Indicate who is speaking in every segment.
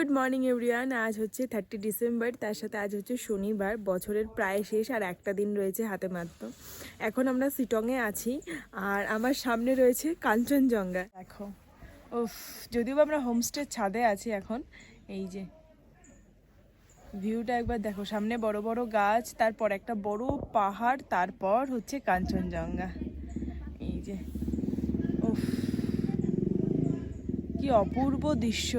Speaker 1: Good morning everyone. আজ হচ্ছে 30 December, তার সাথে আজ হচ্ছে শনিবার। বছরের প্রায় শেষ, আর একটা দিন রয়েছে হাতে মাত্র। এখন আমরা শিটংয়ে আছি, আর আমার সামনে রয়েছে কাঞ্চনজঙ্ঘা। দেখো, উফ, যদিও আমরা হোমস্টের ছাদে আছি এখন। এই যে ভিউটা একবার দেখো, সামনে বড় বড় গাছ, তারপর একটা বড় পাহাড়, তারপর হচ্ছে কাঞ্চনজঙ্ঘা। এই যে উফ, কি অপূর্ব দৃশ্য।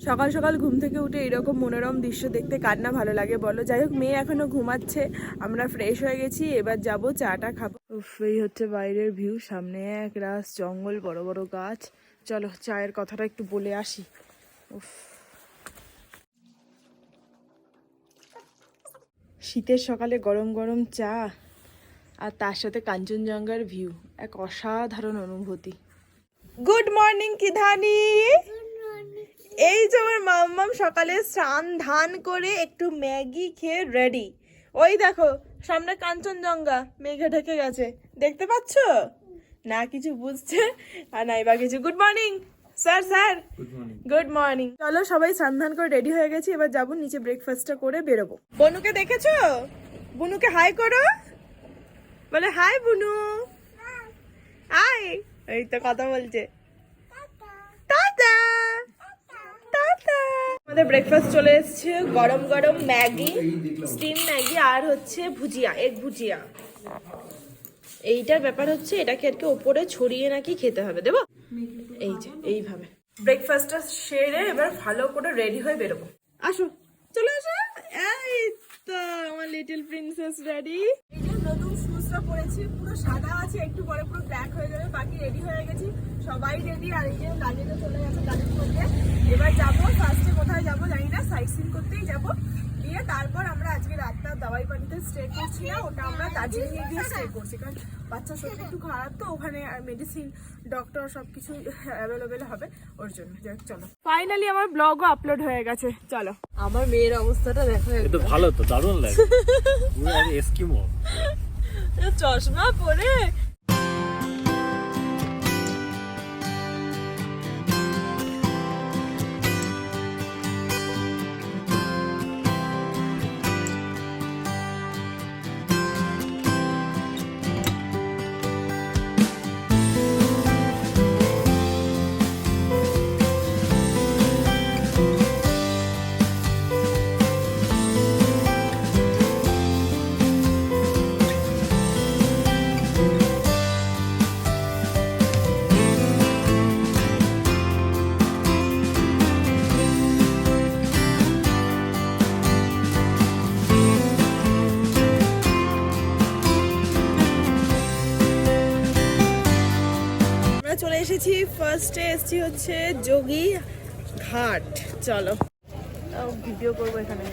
Speaker 1: সকাল সকাল ঘুম থেকে উঠে এরকম মনোরম দৃশ্য দেখতে কার না ভালো লাগে বলো। যাই হোক, মেয়ে এখনো ঘুমাচ্ছে, আমরা ফ্রেশ হয়ে গেছি, এবার যাব চাটা খাবো। উফ, এই হচ্ছে বাইরের ভিউ, সামনে এক রাস জঙ্গল, বড় বড় গাছ। চলো চায়ের কথাটা একটু বলে আসি। উফ, শীতের সকালে গরম গরম চা, আর তার সাথে কাঞ্চনজঙ্ঘার ভিউ, এক অসাধারণ অনুভূতি। গুড মর্নিং কিধানি। এই যে আমার মাম্মাম সকালে স্নান ধান করে একটু ম্যাগি খেয়ে রেডি। ওই দেখো সামনে কাঞ্চনজঙ্ঘা, মেঘে ঢেকে গেছে, দেখতে পাচ্ছ না? কিছু বুঝছে আর নাই বা কিছু। Good morning sir. Sir good morning. চলো সবাই স্নান ধান করে রেডি হয়ে গেছি, এবার যাবো নিচে, ব্রেকফাস্টটা করে বেরোবো। বনুকে দেখেছো? বুনুকে হাই করো, বলে হাই বুনু, হাই। এই তো কথা বলছে, টাটা। আমাদের ব্রেকফাস্ট চলে এসেছে, গরম গরম ম্যাগি, স্টিম ম্যাগি, আর হচ্ছে ভুজিয়া, এগ ভুজিয়া। এইটার ব্যাপার হচ্ছে এটাকে আর কি ওপরে ছড়িয়ে নাকি খেতে হবে, দেবো? এই যে এইভাবে ব্রেকফাস্টটা সেরে এবার ভালো করে রেডি হয়ে বেরোবো। আসো, চলে আসো। এই তো আমার লিটল প্রিন্সেস রেডি। এই যে নতুন শুজটা পরেছি, পুরো সাদা আছে, একটু পরে পুরো ব্ল্যাক হয়ে যাবে। বাকি রেডি হয়ে গেছি, সবাই রেডি। আর এই যে গাড়িতে চলে গেছে গাড়ির মধ্যে। এবার যাবো, ফার্স্টে কোথায় যাবো জানি না, সাইট সিন করতেই যাবো। দিয়ে তারপর আমরা আজকে রাতটা দাওয়াই পানিতে স্টে করছি না, ওটা আমরা দার্জিলিং এ গিয়ে স্টে করছি, কারণ বাচ্চার শরীর একটু খারাপ, তো ওখানে মেডিসিন, ডক্টর সবকিছু অ্যাভেলেবেল হবে, ওর জন্য। চলো, ফাইনালি আমার ব্লগও আপলোড হয়ে গেছে। চলো, আমার মেয়ের অবস্থাটা দেখো,
Speaker 2: তো ভালো, তো দারুণ লাগে, পুরো এস্কিমো
Speaker 1: চশমা পরে। চলে এসেছি, ফার্স্টে এসেছি হচ্ছে যোগী ঘাট। চলো ভিডিও করবো এখানে।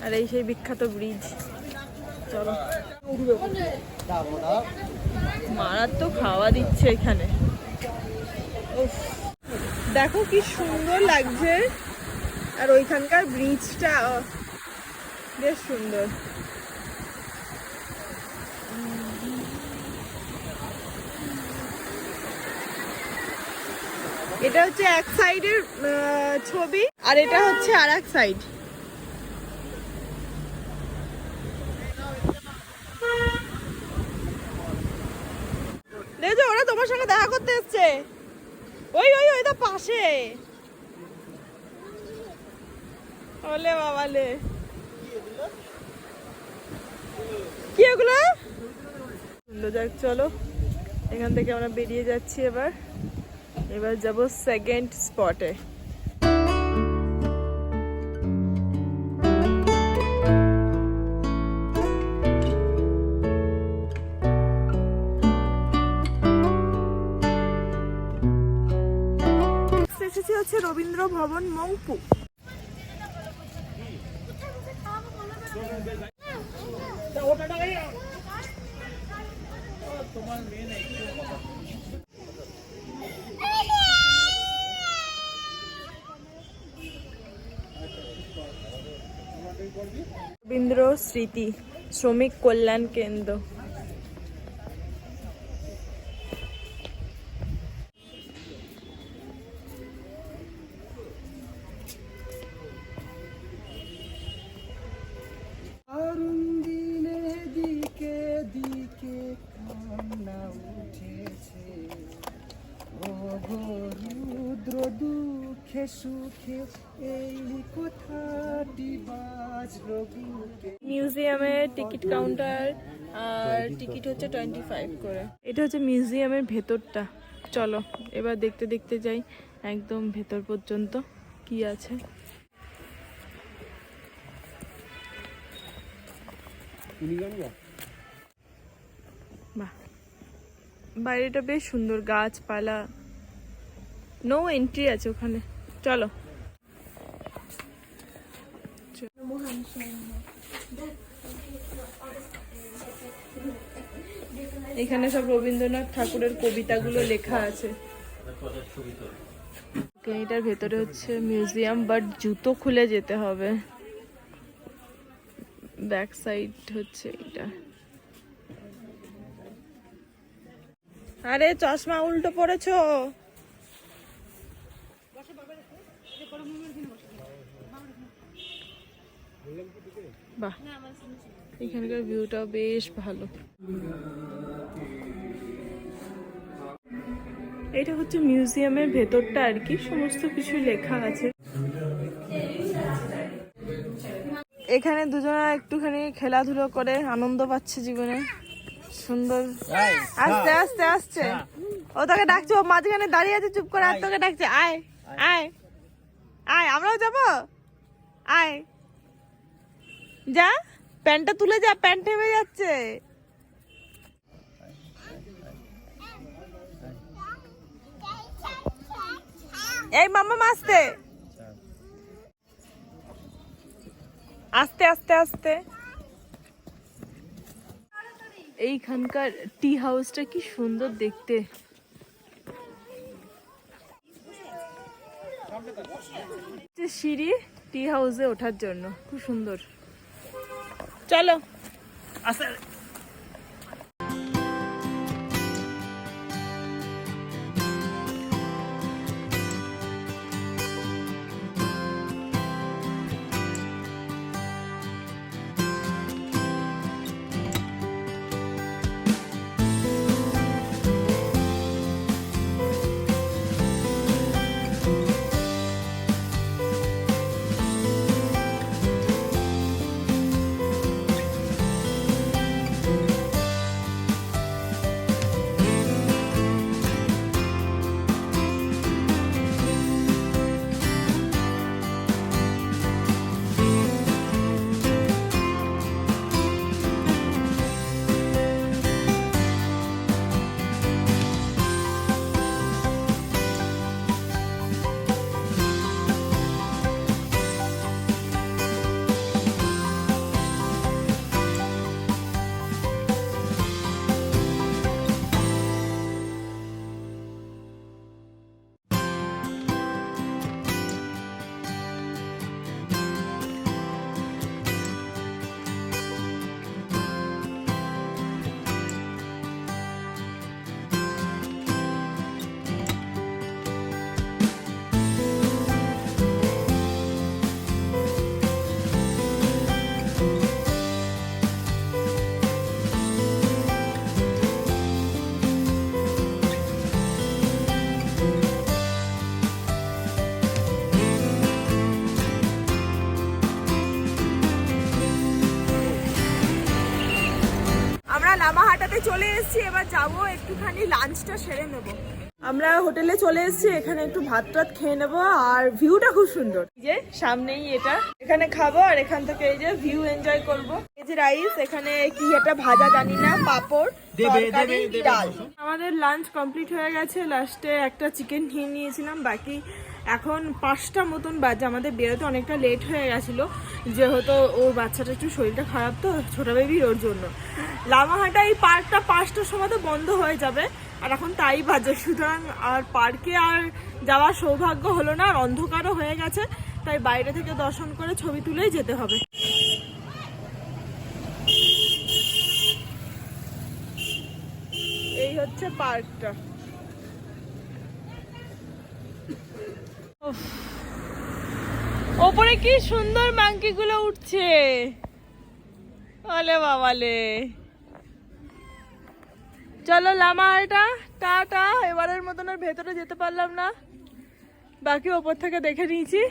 Speaker 1: আর এই সেই বিখ্যাত ব্রিজ। চলো, মারাত্মক খাওয়া দিচ্ছে এখানে। দেখো কি সুন্দর লাগছে, আর ওইখানকার ব্রিজটা বেশ সুন্দর। এটা হচ্ছে এক সাইডের ছবি, আর এটা হচ্ছে আর এক সাইড। দেখো, ওরা তোমার সঙ্গে দেখা করতে এসছে, ওই ওই ওই তো পাশে। ওলে বাবালে, কি এগুলো সুন্দর। যাক চলো, এখান থেকে আমরা বেরিয়ে যাচ্ছি। এবার যাব সেকেন্ড স্পটে। এসেছি হচ্ছে রবীন্দ্র ভবন, মংপু। রবীন্দ্র স্মৃতি শ্রমিক কল্যাণ কেন্দ্র।
Speaker 3: দুঃখে সুখে এই কথাটি বাজলো বুকে।
Speaker 1: মিউজিয়ামের টিকিট কাউন্টার আর টিকিট হচ্ছে 25 করে। এটা হচ্ছে মিউজিয়ামের ভেতরটা। চলো এবার দেখতে দেখতে যাই একদম ভেতর পর্যন্ত কি আছে। বাহ, বাইরেটা বেশ সুন্দর, গাছপালা। নো এন্ট্রি আছে ওখানে। চলো এখানে সব রবীন্দ্রনাথ ঠাকুরের কবিতাগুলো লেখা আছে। এটার ভেতরে হচ্ছে মিউজিয়াম, বাট জুতো খুলে যেতে হবে। ব্যাক সাইড হচ্ছে এটা। আরে চশমা উল্টো পড়েছো। বাহ, এখানকার ভিউটা বেশ ভালো। এটা হচ্ছে মিউজিয়ামের ভেতরটা আর কি, সমস্ত কিছু লেখা আছে। এখানে দুজনে একটুখানি খেলাধুলো করে আনন্দ পাচ্ছে জীবনে। সুন্দর। আস্তে আস্তে আসছে, ও তোকে ডাকছে, ও মাঝখানে দাঁড়িয়ে আছে চুপ করে, আর তোকে ডাকছে আয় আয় আয়, আমরাও যাবো, আয় যা, প্যান্টটা তুলে যা, প্যান্ট নেমে যাচ্ছে। এই মাম্মা আস্তে আস্তে আস্তে আস্তে। এইখানকার টি হাউসটা কি সুন্দর দেখতে। সিঁড়ি টি হাউসে ওঠার জন্য খুব সুন্দর। চলো আস্তে। লামাহাটাতে চলে এসেছি, এবার যাবো একটুখানি লাঞ্চটা সেরে নেবো। আমরা হোটেলে চলে এসেছি, এখানে একটু ভাত টাত খেয়ে নেবো। আর ভিউটা খুব সুন্দর, এই যে সামনেই এটা, এখানে খাবো আর এখান থেকে এই যে ভিউ এনজয় করবো। এই যে রাইস, এখানে কি এটা ভাজা জানি না, পাপড়, তরকারি, ডাল। আমাদের লাঞ্চ কমপ্লিট হয়ে গেছে। লাস্টে একটা চিকেন খেয়ে নিয়েছিলাম। বাকি এখন 5টা মতন বাজে, আমাদের বেরোতে অনেকটা লেট হয়ে গেছিলো, যেহেতু ওর বাচ্চাটা একটু শরীরটা খারাপ, তো ছোটো বেবির, ওর জন্য। লামাহাটা এই পার্কটা 5টার সময় তো বন্ধ হয়ে যাবে, আর এখন তাই বাজে। সুতরাং আর পার্কে আর যাওয়ার সৌভাগ্য হলো না, আর অন্ধকারও হয়ে গেছে, তাই বাইরে থেকে দর্শন করে ছবি তুলেই যেতে হবে। এই হচ্ছে পার্কটা। ওপরে কি সুন্দর মাংকি গুলো উঠছে, ওলে বাবালে। চলো লামাহাটা টাটা। এবারের মতন আর ভেতরে যেতে পারলাম না, বাকি ওপর থেকে দেখে নিয়েছি।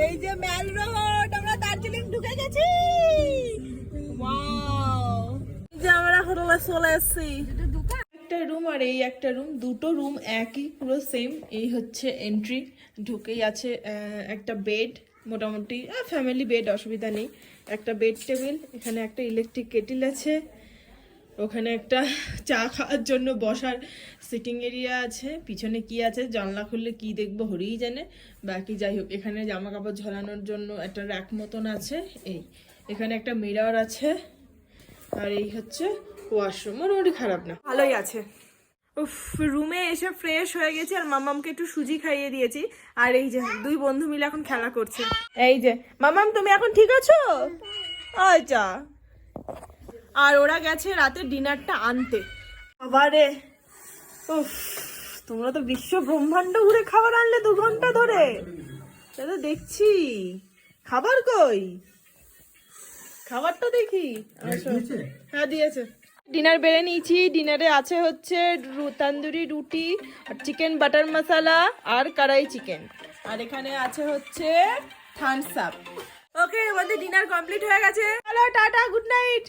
Speaker 1: এই যে ম্যাল রোড, আমরা দার্জিলিং ঢুকে গেছি। যে আমরা হোটেলে চলে এসেছি। একটা রুম আর এই একটা রুম, দুটো রুম একই, পুরো সেম। এই হচ্ছে এন্ট্রি, ঢুকেই আছে একটা বেড, মোটামুটি ফ্যামিলি বেড, অসুবিধা নেই। একটা বেড টেবিল, এখানে একটা ইলেকট্রিক কেটেল আছে, ওখানে একটা চা খাওয়ার জন্য বসার সিটিং এরিয়া আছে। পিছনে কি আছে, জানলা খুললে কি দেখবো হরিই জানে। বাকি যাই হোক, এখানে জামা কাপড় ঝোলানোর জন্য একটা র্যাক মতন আছে। এই এখানে একটা মিরর আছে, আর এই হচ্ছে ওয়াশরুম। মোটামুটি খারাপ না, ভালোই আছে। উফ, রুমে এসে ফ্রেশ হয়ে গেছি আর মামামকে একটু সুজি খাইয়ে দিয়েছি। আর এই যে দুই বন্ধু মিলে এখন খেলা করছে। এই যে মামাম, তুমি এখন ঠিক আছো? আচ্ছা। আর ওরা গেছে রাতে ডিনারটা আনতে। আবারে উফ, তোমরা তো বিশ্ব ব্রহ্মাণ্ড ঘুরে খাবার আনলে 2 ঘন্টা ধরে। তা তো দেখছি, খাবার কই? খাবারটা দেখি। হ্যাঁ দিয়েছে। ডিনার বেড়ে নিয়েছি। ডিনারে আছে হচ্ছে তন্দুরি রুটি, চিকেন বাটার মশলা আর কড়াই চিকেন। আর এখানে আছে হচ্ছে থামস আপ। ওকে, আমাদের ডিনার কমপ্লিট হয়ে গেছে। হ্যালো, টাটা, গুড নাইট,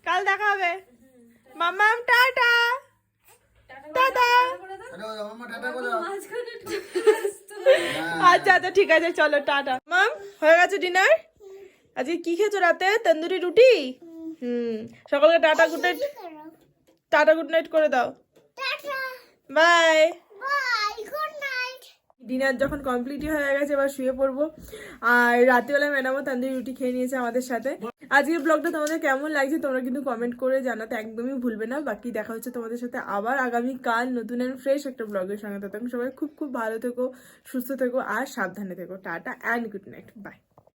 Speaker 1: কাল দেখা হবে। মামাম টাটা। টাটা। আচ্ছা আচ্ছা ঠিক আছে, চলো টাটা। মাম, হয়ে গেছে ডিনার। আজকে কি খেয়েছো রাতে? তন্দুরি রুটি। সকলকে tata good night, tata good night করে দাও। বাই। ডিনার যখন কমপ্লিট হয়ে গেছে, এবার শুয়ে পড়বো। আর রাত্রিবেলা ম্যাডামও তন্দুরি রুটি খেয়ে নিয়েছে আমাদের সাথে। আজকের ব্লগটা তোমাদের কেমন লাগছে তোমরা কিন্তু কমেন্ট করে জানাতে একদমই ভুলবে না। বাকি দেখা হচ্ছে তোমাদের সাথে আবার আগামীকাল নতুন এন্ড ফ্রেশ একটা ব্লগের সঙ্গে। তখন সবাই খুব খুব ভালো থেকো, সুস্থ থেকো আর সাবধানে থেকো। Ta-ta and good night, by.